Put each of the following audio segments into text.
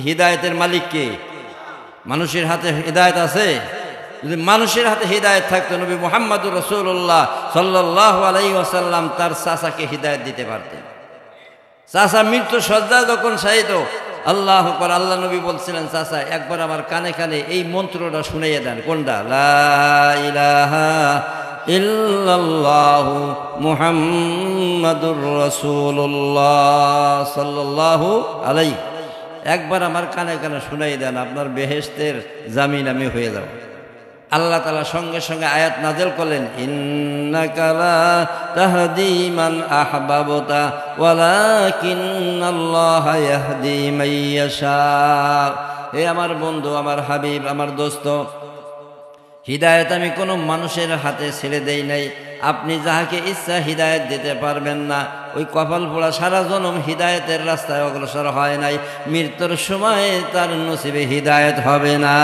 হিদায়েতের মালিক কে? মানুষের হাতে হিদায়েত আছে? যদি মানুষের হাতে হিদায়েত থাকতো নবী মুহাম্মদুর রাসূলুল্লাহ সাল্লাল্লাহু আলাইহি ওয়াসাল্লাম তার চাচাকে হিদায়েত দিতে পারতেন। চাচা মৃত্যু সজ্জায় যখন শায়িত, আল্লাহু আকবার, আল্লাহ নবী বলছিলেন, চাচা একবার আমার কানে কানে এই মন্ত্রটা শুনাইয়া দেন। কোনটা? লা ইলাহা ইল্লাল্লাহু মুহাম্মাদুর রাসূলুল্লাহ সাল্লাল্লাহু আলাইহি, একবার আমার কানে কানে শুনাই দেন, আপনার বেহেশতের জামিন আমি হয়ে যাব। আল্লাহ তাআলা সঙ্গে সঙ্গে আয়াত নাযিল করলেন, ইন্নাকা লা তাহদি মান আহবাবতা ওয়ালাকিন্নাল্লাহা ইয়াহদি মান ইয়াশা। হে আমার বন্ধু, আমার হাবিব, আমার দোস্ত, হিদায়েত আমি কোনো মানুষের হাতে ছেড়ে দেই নাই। আপনি যাহাকে ইচ্ছা হিদায়েত দিতে পারবেন না। ওই কপাল পোড়া সারা জনম হিদায়েতের রাস্তায় অগ্রসর হয় নাই, মৃত্যুর সময় তার নসিবে হিদায়েত হবে না।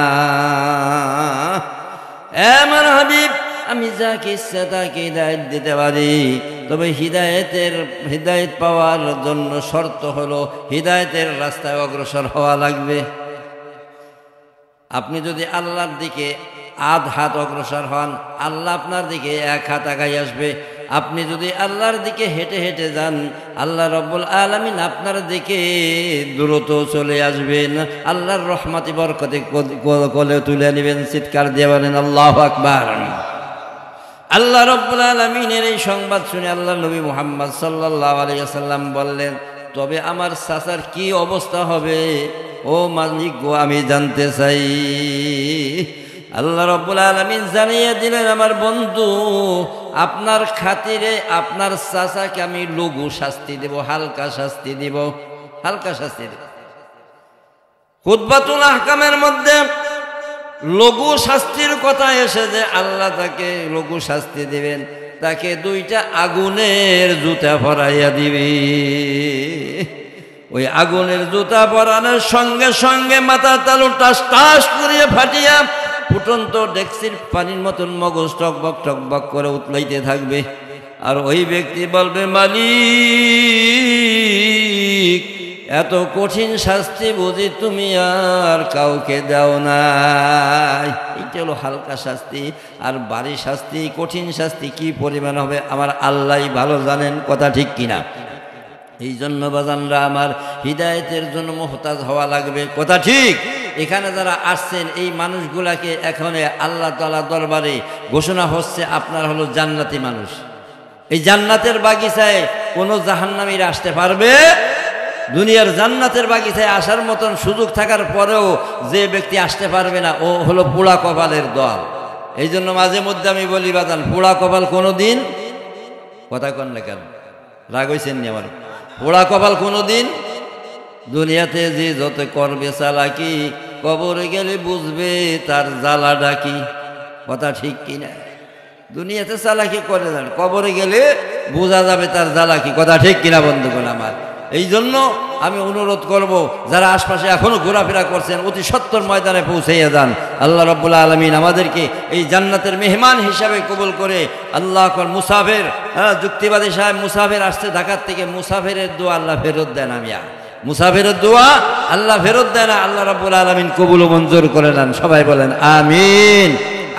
আমার হাবিব, আমি যাকে ইচ্ছা তাকে হিদায়েত দিতে পারি, তবে হিদায়েত পাওয়ার জন্য শর্ত হলো হিদায়েতের রাস্তায় অগ্রসর হওয়া লাগবে। আপনি যদি আল্লাহর দিকে আধ হাত অগ্রসর হন, আল্লাহ আপনার দিকে এক হাত আগাই আসবে। আপনি যদি আল্লাহর দিকে হেঁটে হেঁটে যান, আল্লাহ রব্বুল আলামিন আপনার দিকে দ্রুত চলে আসবেন। আল্লাহর রহমতি বরকতে কোলে তুলে নেবেন। চিৎকার দিয়ে বলেন আল্লাহু আকবার। আল্লাহ রব্বুল আলামিনের এই সংবাদ শুনে আল্লাহ নবী মুহাম্মদ সাল্লাল্লাহু আলাইহি ওয়াসাল্লাম বললেন, তবে আমার চাচার কি অবস্থা হবে? ও মালিক গো, আমি জানতে চাই। আল্লাহ রব্বুল আলামিন জানিয়ে দিলেন, আমার বন্ধু, আপনার খাতিরে আপনার চাচাকে আমি লঘু শাস্তি দেব, হালকা শাস্তি দিব, হালকা শাস্তি দেব। খুতবাতুল আহকামের মধ্যে লঘু শাস্তির কথা এসে যে আল্লাহ তাকে লঘু শাস্তি দিবেন, তাকে দুইটা আগুনের জুতা পরাইয়া দিবে। ওই আগুনের জুতা পরানোর সঙ্গে সঙ্গে মাথার তালু টাস টাস করিয়া ফাটিয়া ফুটন্ত ডেক্সির পানির মতন মগজ টকবক টকবক করে উতলাইতে থাকবে। আর ওই ব্যক্তি বলবে, মালিক, এত কঠিন শাস্তি বুঝি তুমি আর কাউকে দাও নাই। এইটা হলো হালকা শাস্তি। আর বাড়ি শাস্তি, কঠিন শাস্তি কি পরিমাণ হবে আমার আল্লাহই ভালো জানেন। কথা ঠিক কিনা? এই জন্য বাজানরা আমার, হিদায়েতের জন্য মুহতাজ হওয়া লাগবে। কথা ঠিক? এখানে যারা আসছেন এই মানুষগুলাকে এখন আল্লাহ তাআলা দরবারে ঘোষণা হচ্ছে আপনার হলো জান্নাতি মানুষ। এই জান্নাতের বাগিচায় কোনো জাহান্নামীরা আসতে পারবে? দুনিয়ার জান্নাতের বাগিচায় আসার মতন সুযোগ থাকার পরেও যে ব্যক্তি আসতে পারবে না, ও হলো পোড়া কপালের দল। এই জন্য মাঝে মধ্যে আমি বলি, বাজান, পোড়া কপাল কোনো দিন, কথা কন না কেন, রাগ হইছেন নি আমার? পোড়া কপাল কোনো দিন, দুনিয়াতে যে যত করবে চালাকি, কবরে গেলে বুঝবে তার জ্বালাটা কি। কথা ঠিক কিনা? দুনিয়াতে চালাকি করে যান, কবরে গেলে বোঝা যাবে তার জ্বালাকি। কথা ঠিক কিনা বন্ধুগণ আমার? এই জন্য আমি অনুরোধ করব, যারা আশপাশে এখনো ঘোরাফেরা করছেন, অতি সত্বর ময়দানে পৌঁছাইয়া যান। আল্লাহ রাব্বুল আলামিন আমাদেরকে এই জান্নাতের মেহমান হিসাবে কবুল করে। আল্লাহ আকবার। মুসাফির, যুক্তিবাদী সাহেব মুসাফির আসছে ঢাকার থেকে, মুসাফিরের দোয়া আল্লাহ ফেরত দেন। মুসাফিরের দোয়া আল্লাহ ফেরত দেয় না। আল্লাহ রাব্বুল আলামিন কবুল ও মঞ্জুর করে নেন। সবাই বলেন আমিন।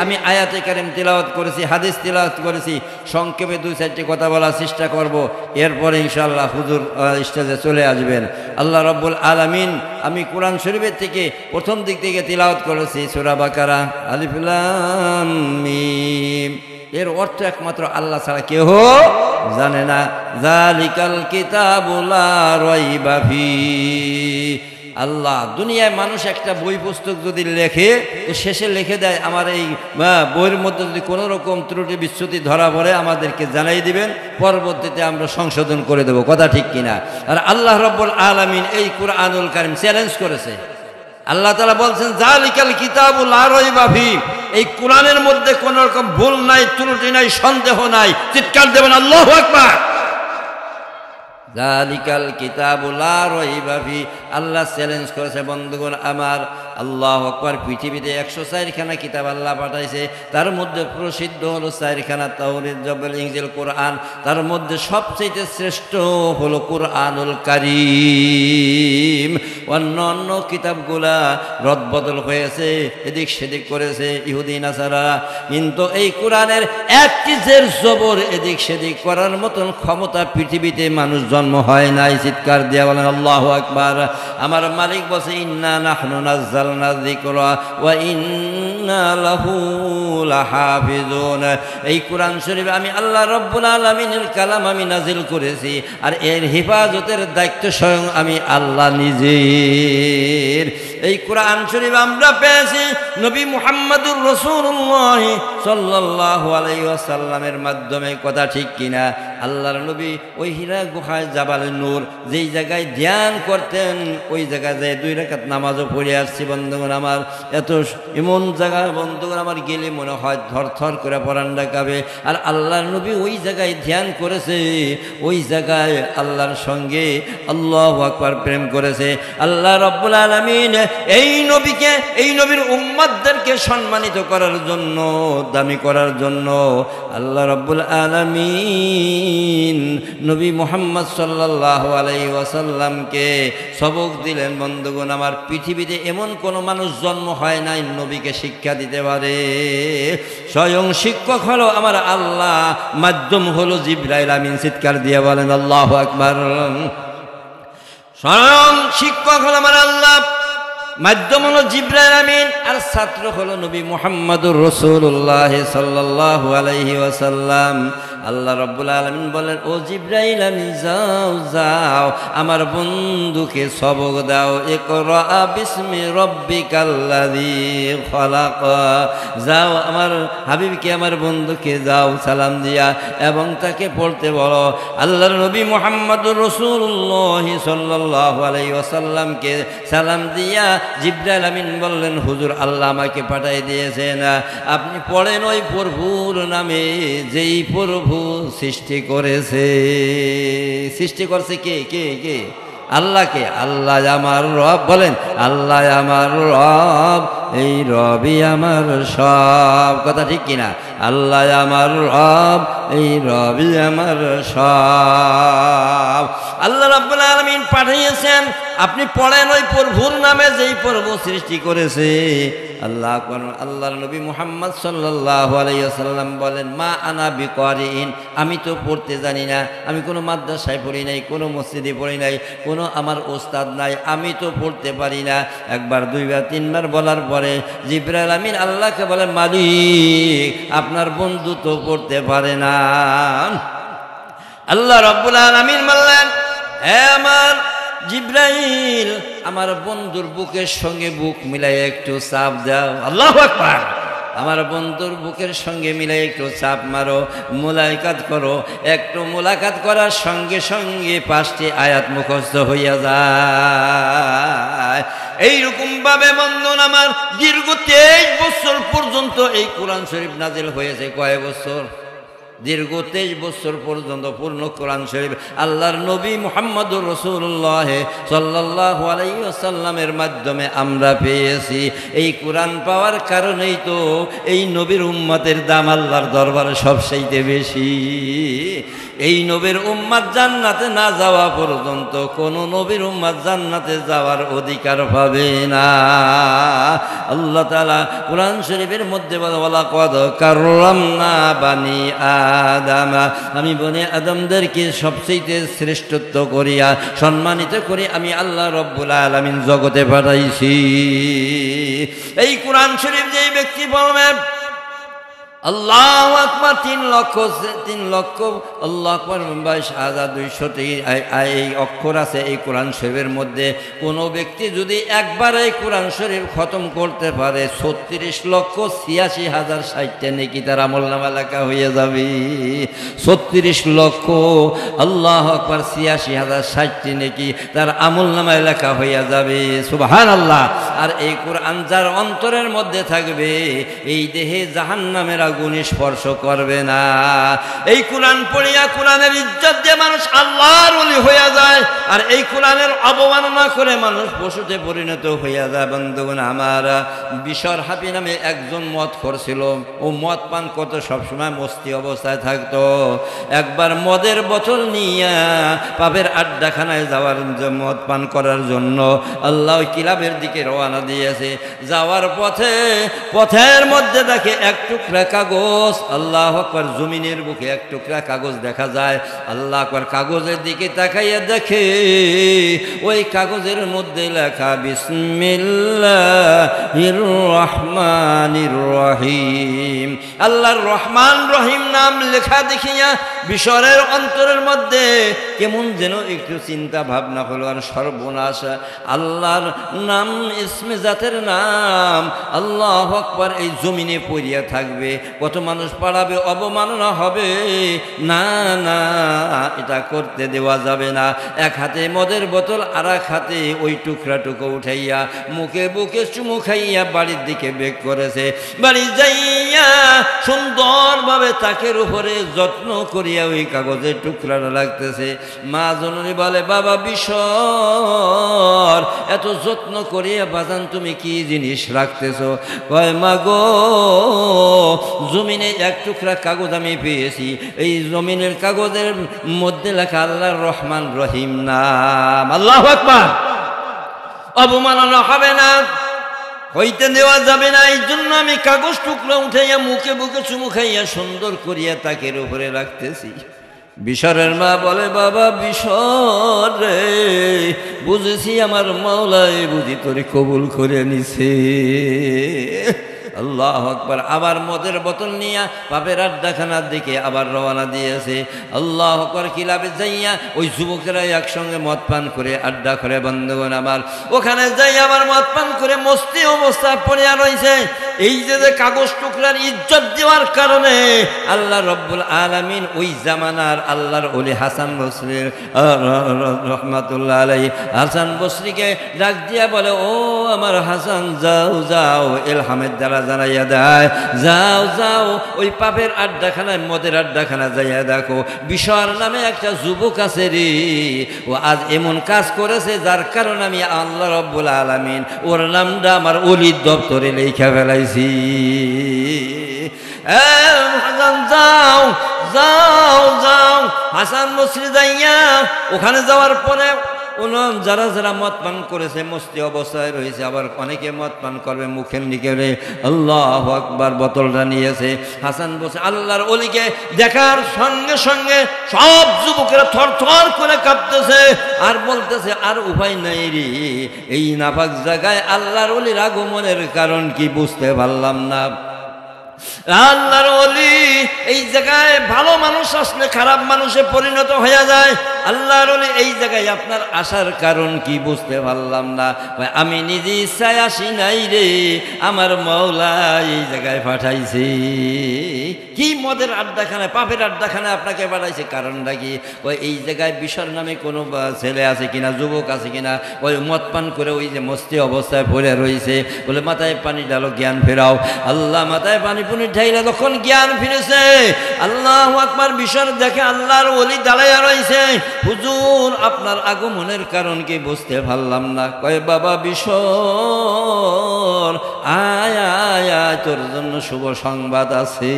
আমি আয়াতে কারিম তিলাওয়াত করেছি, হাদিস তিলাওয়াত করেছি, সংক্ষেপে 2-4টি কথা বলার চেষ্টা করব। এরপরে ইনশাআল্লাহ হুজুর স্টেজে চলে আসবেন। আল্লাহ রাব্বুল আলামিন, আমি কোরআন শরীফের থেকে প্রথম দিক থেকে তিলাওয়াত করেছি সূরা বাকারা, আলিফ লাম মিম। এর অর্থ একমাত্র আল্লাহ ছাড়া কেউ জানে না। যালিকাল কিতাবু লা রাইবা ফীহি। আল্লাহ, দুনিয়ায় মানুষ একটা বই পুস্তক যদি লেখে, তো শেষে লিখে দেয়, আমার এই বইয়ের মধ্যে যদি কোনো রকম ত্রুটি বিচ্যুতি ধরা পড়ে আমাদেরকে জানাই দিবেন, পরবর্তীতে আমরা সংশোধন করে দেব। কথা ঠিক কিনা? আর আল্লাহ রাব্বুল আলামিন এই কুরআনুল কারীম চ্যালেঞ্জ করেছে। আল্লাহ তাআলা বলছেন, যালিকাল কিতাবু লা রাইবা ফীহি, এই কোরআনের মধ্যে কোনো রকম ভুল নাই, ত্রুটি নাই, সন্দেহ নাই। চিৎকার দেবেন আল্লাহু আকবার। যালিকাল কিতাবু লা রাইবা ফীহি, আল্লাহ চ্যালেঞ্জ করেছে বন্ধুগণ আমার। আল্লাহু আকবার। পৃথিবীতে 104খানা কিতাব আল্লাহ পাঠাইছে, তার মধ্যে প্রসিদ্ধ হলো 4খানা, তাওরাত, জবুর, ইনজিল, কোরআন। তার মধ্যে সবচেয়ে শ্রেষ্ঠ হলো কুরআনুল কারীম। অন্য কিতাবগুলা রদবদল হয়েছে, এদিক সেদিক করেছে ইহুদি নাসারা, কিন্তু এই কোরআনের একটি জের জবর এদিক সেদিক করার মতন ক্ষমতা পৃথিবীতে মানুষ জন্ম হয় নাই। চিৎকার দিয়া বলেন আল্লাহু আকবার। আমার মালিক বলছে ইন্না নাহনু নাযালনা যিকরা ওয়া ইন্না লাহু লাহাফিজুন। এই কোরআন শরীফ আমি আল্লাহ রাব্বুল আলামিনের কালাম আমি নাজিল করেছি, আর এর হেফাজতের দায়িত্ব স্বয়ং আমি আল্লাহ নিজের। এই কোরআন শরীফ আমরা পেয়েছি নবী মুহাম্মদুর রাসূলুল্লাহ সাল্লাল্লাহু আলাইহি ওয়াসাল্লামের মাধ্যমে। কথা ঠিক কিনা? আল্লাহর নবী ওই হীরা গুহায় জাবালে নূর যেই জায়গায় ধ্যান করতেন, ওই জায়গায় যায় 2 রাকাত নামাজও পড়ে আসছি বন্ধুগণ আমার। এত এমন জায়গা বন্ধুগণ আমার গেলে মনে হয় থরথর করে পরাণ ডাকাবে। আর আল্লাহর নবী ওই জায়গায় ধ্যান করেছে, ওই জায়গায় আল্লাহর সঙ্গে আল্লাহু আকবার প্রেম করেছে। আল্লাহ রাব্বুল আলামিন এই নবীকে, এই নবীর উম্মতদেরকে সম্মানিত করার জন্য, দামি করার জন্য আল্লাহ রাব্বুল আলামিন নবী মুহাম্মদ সাল্লাল্লাহু আলাইহি ওয়াসাল্লামকে সবক দিলেন। বন্ধুগণ আমার, পৃথিবীতে এমন কোনো মানুষ জন্ম হয় নাই নবীকে শিক্ষা দিতে পারে। স্বয়ং শিক্ষক হলো আমার আল্লাহ, মাধ্যম হলো জিবরাইল আমিন। চিৎকার দিয়ে বলেন আল্লাহু আকবার। স্বয়ং শিক্ষক হলো আমার আল্লাহ, মাধ্যম হলো জিবরাইল আমিন, আর ছাত্র হলো নবী মুহাম্মদুর রাসূলুল্লাহ সাল্লাল্লাহু আলাইহি ওয়াসাল্লাম। আল্লাহ রাব্বুল আলামিন বলেন, ও জিবরাইল আমিন যাও যাও আমার বন্ধুকে সবক দাও। ইকরা বিসমি রাব্বিকাল্লাযী খালাক। যাও আমার হাবিবকে, আমার বন্ধুকে যাও সালাম দিয়া এবং তাকে পড়তে বলো। আল্লাহর নবী মুহাম্মদুর রাসূলুল্লাহ সাল্লাল্লাহু আলাইহি ওয়াসাল্লামকে সালাম দিয়া জিবরাইল আমিন বললেন, হুজুর আল্লাহ আমাকে পাঠিয়ে দিয়েছেন, আপনি পড়েন ওই প্রভুর নামে যেই প্রভু সৃষ্টি করেছে। সৃষ্টি করছে কে? কে কে? আল্লাহকে। আল্লাহ আমার রব, বলেন আল্লাহ আমার রব, এই রবই আমার সব। কথা ঠিক কিনা? আল্লাহ আমার রব, এই রবই আমার সব। আল্লাহ রাব্বুল আলামিন পাঠিয়েছেন, আপনি পড়েন ওই প্রভুর নামে যেই প্রভু সৃষ্টি করেছে। আল্লাহ আল্লাহর নবী মুহাম্মদ সাল্লাল্লাহু আলাইহি ওয়াসাল্লাম বলেন, মা আনা বিকারিন, আমি তো পড়তে জানি না, আমি কোনো মাদ্রাসায় পড়ি নাই, কোনো মসজিদে পড়ি নাই, কোনো আমার ওস্তাদ নাই, আমি তো পড়তে পারি না। একবার, দুইবার, তিনবার বলার পরে জিবরাইল আমিন আল্লাহকে বলে, মালিক আপনার বন্ধু তো পড়তে পারে না। আল্লাহ রাব্বুল আলামিন বললেন, হে আমার জিবরাইল, আমার বন্ধুর বুকের সঙ্গে বুক মিলাই একটু চাপ দাও। আল্লাহু আকবার। আমার বন্ধুর বুকের সঙ্গে মিলাই একটু চাপ মারো, মুলাকাত করো। একটু মুলাকাত করার সঙ্গে সঙ্গে 5টি আয়াত মুখস্থ হইয়া যায়। এইরকম ভাবে বন্ধন আমার দীর্ঘ 23 বছর পর্যন্ত এই কোরআন শরীফ নাজিল হয়েছে। কয় বছর? দীর্ঘ 23 বছর পর্যন্ত পূর্ণ কোরআন শরীফ আল্লাহর নবী মুহাম্মদুর রাসূলুল্লাহ সাল্লাল্লাহু আলাইহি ওয়াসাল্লামের মাধ্যমে আমরা পেয়েছি। এই কোরআন পাওয়ার কারণেই তো এই নবীর উম্মতের দাম আল্লাহর দরবারে সবচাইতে বেশি। এই নবীর উম্মত জান্নাতে না যাওয়া পর্যন্ত কোন নবীর উম্মত জান্নাতে যাওয়ার অধিকার পাবে না। আল্লাহ তাআলা কোরআন শরীফের মধ্যে বলে, ওয়ালাকাদ কাররামনা বানি আদম, আমি বনি আদমদেরকে সবচেয়ে শ্রেষ্ঠত্ব করিয়া সম্মানিত করে আমি আল্লাহ রব্বুল আলামিন জগতে পাঠাইছি। এই কোরআন শরীফ যেই ব্যক্তি পড়বে, আল্লাহু আকবার 3 লক্ষ আল্লাহু আকবার 22,200 এই অক্ষর আছে এই কোরআন শরীফের মধ্যে। কোনো ব্যক্তি যদি একবার এই কোরআন শরীফ খতম করতে পারে, 36,86,060টা নেকি তার আমলনামা লেখা হয়ে যাবে। 36 লক্ষ আল্লাহু আকবার 86,060টি নেকি তার আমলনামায় লেখা হয়ে যাবে। সুবহানাল্লাহ। আর এই কোরআন যার অন্তরের মধ্যে থাকবে, এই দেহে জাহান্নামের আগুন স্পর্শ করবে না। এই কোরআন পড়িয়া কোরআনের ইজ্জত দিয়ে মানুষ আল্লাহর ওলি হইয়া যায়, আর এই কোরআনের অবমাননা করে মানুষ পশুতে পরিণত হইয়া যায়। বন্ধুগণ আমার, বিশর হাফি নামে একজন মদ করছিল। ও মদ পান করতে সবসময় মস্তি অবস্থায় থাকতো। একবার মদের বোতল নিয়ে পাপের আড্ডাখানায় যাওয়ার মদ পান করার জন্য আল্লাহ কিলাবের দিকে রওনা দিয়েছে। যাওয়ার পথের মধ্যে দেখে এক টুকরা কাগজ, আল্লাহ আকবার, জমিনের বুকে এক টুকরা কাগজ দেখা যায়। আল্লাহ আকবার, কাগজের দিকে তাকাইয়া দেখে ওই কাগজের মধ্যে লেখা বিসমিল্লাহির রহমানির রহিম। আল্লাহর রহমান রহিম নাম লেখা দেখিয়া বিশরের অন্তরের মধ্যে কেমন যেন একটু চিন্তা ভাবনা হলো, আর সর্বনাশ, আল্লাহর নাম, ইসমে জাতের নাম আল্লাহু আকবার এই জমিনে পড়িয়া থাকবে, কত মানুষ পাড়াবে, অবমাননা হবে। না না, এটা করতে দেওয়া যাবে না। এক হাতে মদের বোতল, আর এক হাতে ওই টুকরাটুকু উঠাইয়া মুখে বুকে চুমু খাইয়া বাড়ির দিকে বেগ করেছে। বাড়ি যাইয়া সুন্দরভাবে তাকের উপরে যত্ন করিয়া ওই কাগজের টুকরাটা লাগতেছে। মা জননী বলে, বাবা বিশর, এত যত্ন করিয়া বাজান তুমি কি জিনিস রাখতেছো? কয়, মা গো, জমিনে এক টুকরা কাগজ আমি পেয়েছি, এই জমিনের কাগজের মধ্যে লেখা আল্লাহর রহমান রহিম নাম। আল্লাহু আকবার। অবমাননা হবে না, হইতে দেওয়া যাবে না। এই জন্য আমি কাগজ টুকরা উঠাইয়া মুখে বুকে চুমু খাইয়া সুন্দর করিয়া তাকের উপরে রাখতেছি। বিশরের মা বলে, বাবা বিশর রে, বুঝেছি আমার মাওলাই বুঝি তোরে কবুল করে নিছে। আল্লাহু আকবার। আবার মদের বোতল নিয়ে পাপের আড্ডাখানার দিকে আবার রওনা দিয়েছে। আল্লাহু আকবার। কিলাবে যাইয়া ওই যুবকেরা একসঙ্গে মদ পান করে আড্ডা করে। বন্ধুগণ আমার, ওখানে যাই আবার মদ পান করে মস্তি অবস্থায় পড়িয়া রয়েছে। এই যে কাগজ টুকরার ইজ্জত দেওয়ার কারণে আল্লাহ রব্বুল আলামিন ওই জামানার আল্লাহর ওলি হাসান বসরি রহমাতুল্লাহ আলাইহি, হাসান বসরিকে ডাক দিয়া বলে, ও আমার হাসান, যাও যাও, এলহামের দ্বারা জানাইয়া দেয়, যাও যাও ওই পাপের আড্ডাখানায়, মদের আড্ডাখানা যাইয়া দেখো, বিশর নামে একটা যুবক আছে রে, ও আজ এমন কাজ করেছে যার কারণে আমি আল্লাহ রব্বুল আলামিন ওর নামটা আমার ওলির দপ্তরে লেখা ফেলাইছি। হাসান যাও যাও যাও। হাসান বসরি যাইয়া ওখানে যাওয়ার পরে যারা যারা মদ পান করেছে মস্তি অবস্থায় রয়েছে, আবার অনেকে মদ পান করবে মুখের দিকে রে, আল্লাহু আকবার, বোতলটা নিয়েছে। হাসান বসে আল্লাহর ওলিকে দেখার সঙ্গে সঙ্গে সব যুবকেরা থর থর করে কাঁপতেছে আর বলতেছে, আর উপায় নাই রে, এই নাপাক জায়গায় আল্লাহর ওলির আগমনের কারণ কি বুঝতে পারলাম না। আল্লাহর ওলি এই জায়গায় ভালো মানুষ আসলে খারাপ মানুষে পরিণত হয়ে যায়। আল্লাহর ওলি এই জায়গায় আপনার আসার কারণ কি বুঝতে পারলাম না। আমি নিজে ইচ্ছায় আসি নাই রে, আমার মাওলা এই জায়গায় পাঠাইছে। কি মদের আড্ডাখানায়, পাপের আড্ডাখানায় আপনাকে পাঠাইছে, কারণটা কি? ওই এই জায়গায় বিশর নামে কোনো ছেলে আছে কিনা, যুবক আছে কিনা, ওই মদ পান করে ওই যে মস্তি অবস্থায় পড়ে রয়েছে। বলে মাথায় পানি ডালো, জ্ঞান ফেরাও। আল্লাহ মাথায় পানি পুনি ঢাইলে তখন জ্ঞান ফিরেছে। আল্লাহু আকবার। বিশর দেখে আল্লাহর ওলি দাঁড়াইয়া রয়েছে। হুজুর, আপনার আগমনের কারণ কি বুঝতে পারলাম না। কয়, বাবা বিশর, আয় আয় আয়, তোর জন্য শুভ সংবাদ আছে।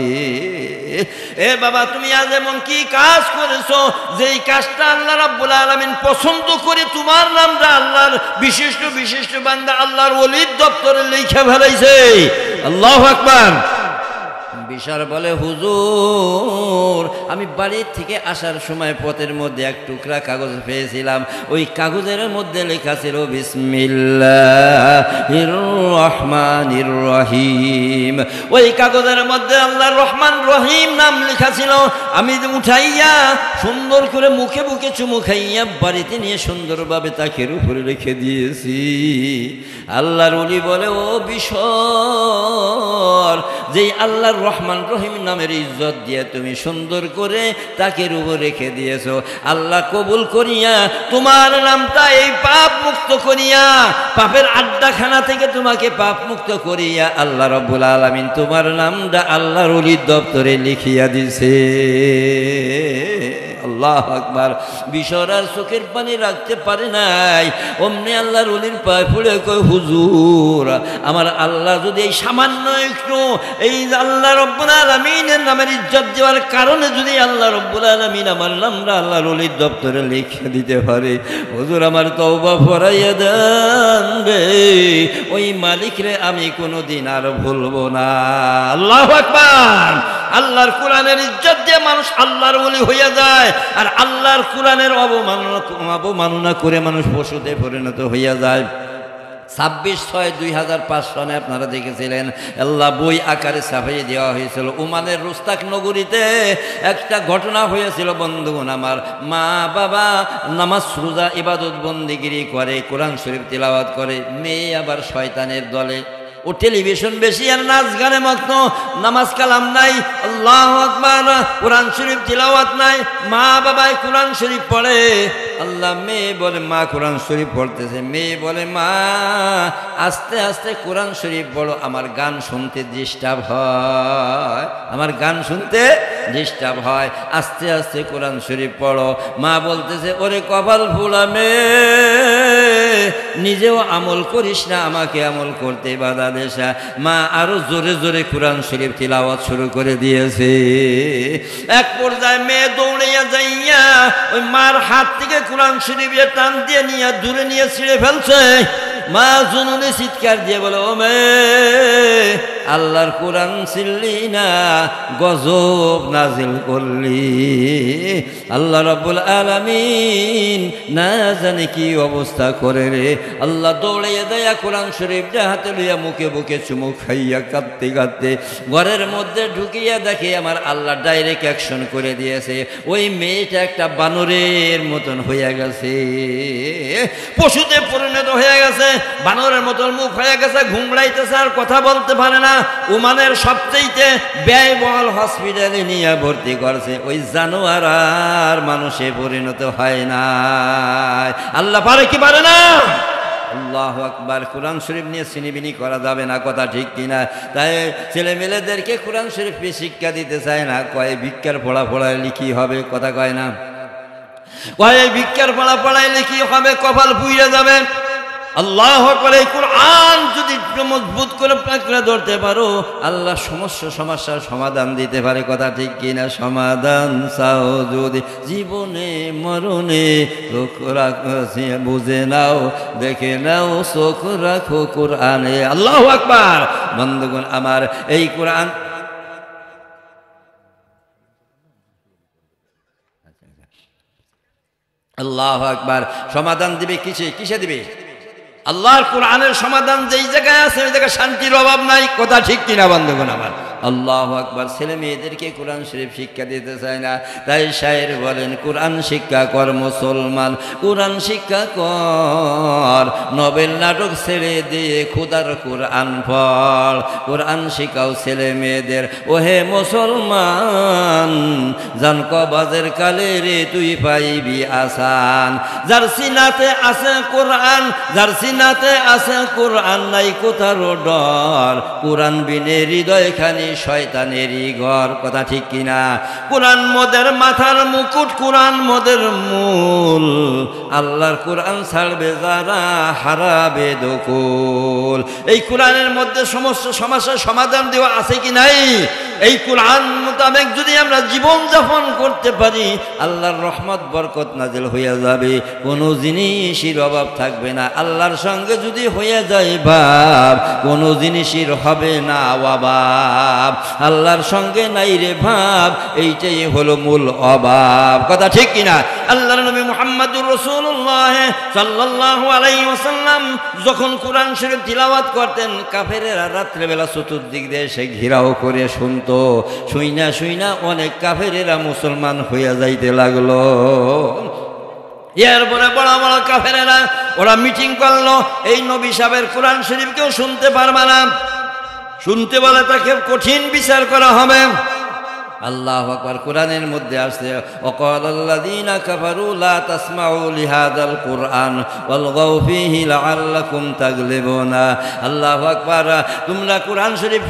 এ বাবা, তুমি আজ এমন কি কাজ করেছো যেই কাজটা আল্লাহ রাব্বুল আলামিন পছন্দ করে তোমার নামটা আল্লাহর বিশিষ্ট বিশিষ্ট বান্দা আল্লাহর ওলির দপ্তরে লিখে ফেলাইছে। আল্লাহু আকবার। বিশর বলে, হুজুর, আমি বাড়ির থেকে আসার সময় পথের মধ্যে এক টুকরা কাগজ পেয়েছিলাম। ওই কাগজের মধ্যে লেখা ছিল বিসমিল্লাহির রহমানির রহিম। ওই কাগজের মধ্যে আল্লাহর রহমান রহিম নাম লেখা ছিল। আমি উঠাইয়া সুন্দর করে মুখে বুকে চুমু খাইয়া বাড়িতে নিয়ে সুন্দরভাবে তাকের উপরে রেখে দিয়েছি। আল্লাহর ওলি বলে, ও বিশর, যেই আল্লাহর রহমান রহিম নামের ইজ্জত দিয়ে তুমি সুন্দর করে তাকে রূপে রেখে দিয়েছো, আল্লাহ কবুল করিয়া তোমার নামটা এই পাপ মুক্ত করিয়া, পাপের আড্ডাখানা থেকে তোমাকে পাপ মুক্ত করিয়া আল্লাহ রাব্বুল আলামিন তোমার নামটা আল্লাহর ওলির দপ্তরে লিখিয়া দিছে। আল্লাহু আকবার। বিশর আর চোখের পানি রাখতে পারে নাই, অমনি আল্লাহর ওলির পায়ে পড়ে কয়, হুজুর, আমার আল্লাহ যদি এই সামান্য একটু এই আল্লাহ রাব্বুল আলামিনের নামের ইজ্জত দেওয়ার কারণে যদি আল্লাহ রাব্বুল আলামিন আমার নামটা আল্লাহর ওলির দপ্তরে লিখে দিতে পারে, হুজুর আমার তওবা ফরাইয়া দেন রে, ওই মালিক রে আমি কোনোদিন আর ভুলবো না। আল্লাহু আকবার। আল্লাহর কোরআনের ইজ্জত দিয়ে মানুষ আল্লাহর ওলি হইয়া যায়, আর আল্লাহর কোরআনের অবমাননা করে মানুষ পশুতে পরিণত হইয়া যায়। 26/6/2005 সনে আপনারা দেখেছিলেন, আল্লাহ বই আকারে ছাপিয়ে দেওয়া হয়েছিল। ওমানের রুস্তাক নগরীতে একটা ঘটনা হয়েছিল বন্ধুগণ আমার। মা বাবা নামাজ রোজা ইবাদত বন্দিগিরি করে, কোরআন শরীফ তিলাওয়াত করে, মেয়ে আবার শয়তানের দলে, ও টেলিভিশন বেশি আর নাচ গানে মগ্ন, নামাজ কালাম নাই, আল্লাহু আকবার, কোরআন শরীফ তিলাওয়াত নাই। মা বাবাই কোরআন শরীফ পড়ে, আল্লাহ মেয়ে বলে, মা কোরআন শরীফ পড়তেছে, মেয়ে বলে, মা আস্তে আস্তে কোরআন শরীফ পড়ো, আমার গান শুনতে ডিস্টার্ব হয়, আমার গান শুনতে ডিস্টার্ব হয়, আস্তে আস্তে কোরআন শরীফ পড়ো। মা বলতেছে, ওরে কপাল ফুলা মেয়ে, নিজেও আমল করিস না, আমাকে আমল করতে বাধা দেশা। মা আরো জোরে জোরে কোরআন শরীফ তিলাওয়াত শুরু করে দিয়েছে। এক পর্যায়ে মেয়ে দৌড়াইয়া যাইয়া ওই মার হাত থেকে কোরআন শরীফের টান দিয়ে নিয়ে দূরে নিয়ে ছিঁড়ে ফেলছে। মা জননী চিৎকার দিয়ে বলে, ও মেয়ে, আল্লাহর কোরআন ছিললি না, গজব নাজিল করলি। আল্লাহ রাব্বুল আলামিন না জানে কি অবস্থা করে রে। আল্লাহ দৌড়াইয়া দেয়া কোরআন শরীফটা হাতে লইয়া মুখে বুকে চুমু খাইয়া কাঁদতে কাঁদতে ঘরের মধ্যে ঢুকিয়া দেখে আমার আল্লাহ ডাইরেক্ট অ্যাকশন করে দিয়েছে। ওই মেয়েটা একটা বানরের মতন হইয়া গেছে, পশুতে পরিণত হয়ে গেছে, বানরের মতন মুখ হয়ে গেছে, ঘুমড়াইতেছে, আর কথা বলতে পারে না। ওমানের সবচেয়ে ব্যয়বহুল হসপিটালে নিয়ে ভর্তি করছে। ওই জানোয়ার আর মানুষে পরিণত হয় না। আল্লাহ পারে কি পারে না? আল্লাহু আকবার। কোরআন শরীফ নিয়ে চিনিবিনি করা যাবে না, কথা ঠিক কিনা? তাই ছেলেমেয়েদেরকে কোরআন শরীফ শিক্ষা দিতে চায় না, কয় ভিক্ষার পড়া পড়াইলে কি হবে, কথা কয় না, কয় ভিক্ষার পড়া পড়াইলে কি হবে, কপাল পুইয়া যাবে। আল্লাহু আকবার। এই কোরআন যদি মজবুত করে পাকড়ে ধরতে পারো, আল্লাহ সমস্ত সমস্যার সমাধান দিতে পারে, কথা ঠিক কিনা? সমাধান চাও যদি জীবনে মরণে, চোখ রাখো বুঝে নাও, দেখে নাও, চোখ রাখো কোরআনে। আল্লাহু আকবার। বন্ধুগণ আমার, এই কোরআন আল্লাহু আকবার সমাধান দিবে কিসে? কিসে দিবে? আল্লাহর কোরআনের সমাধান যেই জায়গায় আছে ওই জায়গায় শান্তির অভাব নাই, কথা ঠিক কিনা বন্ধুগণ আমার? আল্লাহু আকবার। ছেলে মেয়েদেরকে কোরআন শরীফ শিক্ষা দিতে চায় না, তাই শায়ের বলেন, কোরআন শিক্ষা কর মুসলমান, কোরআন শিক্ষা কর, নবেল নাটক ছেড়ে দিয়ে খুদার কোরআন পড়, কোরআন শিখাও ছেলে মেয়েদের। ওহে মুসলমান, জান কবাজের কালে রে তুই পাইবি আসান, যার সিনাতে আছে কোরআন, যার সিনাতে আছে কোরআন, নাই কোথারও ডর, কোরআন বিনে হৃদয় খানি শয়তানেরই ঘর, কথা ঠিক কিনা? কোরআন মোদের মাথার মুকুট, কোরআন মোদের মূল, আল্লাহর কোরআন ছাড়বে যারা হারাবে দকুল। এই কোরআনের মধ্যে সমস্ত সমস্যার সমাধান দেওয়া আছে কি নাই? এই কোরআন মোতাবেক যদি আমরা জীবন যাপন করতে পারি, আল্লাহর রহমত বরকত নাজিল হইয়া যাবে, কোনো জিনিসের অভাব থাকবে না। আল্লাহর সঙ্গে যদি হইয়া যায় ভাব, কোনো জিনিসের হবে না অভাব। আল্লাহর সঙ্গে নাই রে ভাব, এইটাই হলো মূল অভাব, কথা ঠিক কিনা? আল্লাহর নবী মুহাম্মদুর রাসূলুল্লাহ সাল্লাল্লাহু আলাইহি ওয়াসাল্লাম যখন কোরআন শরীফ তিলাওয়াত করতেন, কাফেরেরা রাত্রেবেলা চতুর্দিক দিয়ে এসে ঘেরাও করে শুনতো। শুইনা শুইনা অনেক কাফেরেরা মুসলমান হইয়া যাইতে লাগলো। এরপরে বড় বড় কাফেরেরা ওরা মিটিং করলো, এই নবী সাহেবের কোরআন শরীফ কেউ শুনতে পারবে না, শুনতে বলে তাকে কঠিন বিচার করা হবে। আল্লাহু আকবার। কোরআনের মধ্যে আসছে ওয়াকালাল্লাযীনা কাফারু লা তাসমাউ লিহাযাল কুরআন ওয়ালগাউ ফীহি লাআল্লাকুম তাগলিবুনা। আল্লাহু আকবার। তোমরা কোরআন শরীফ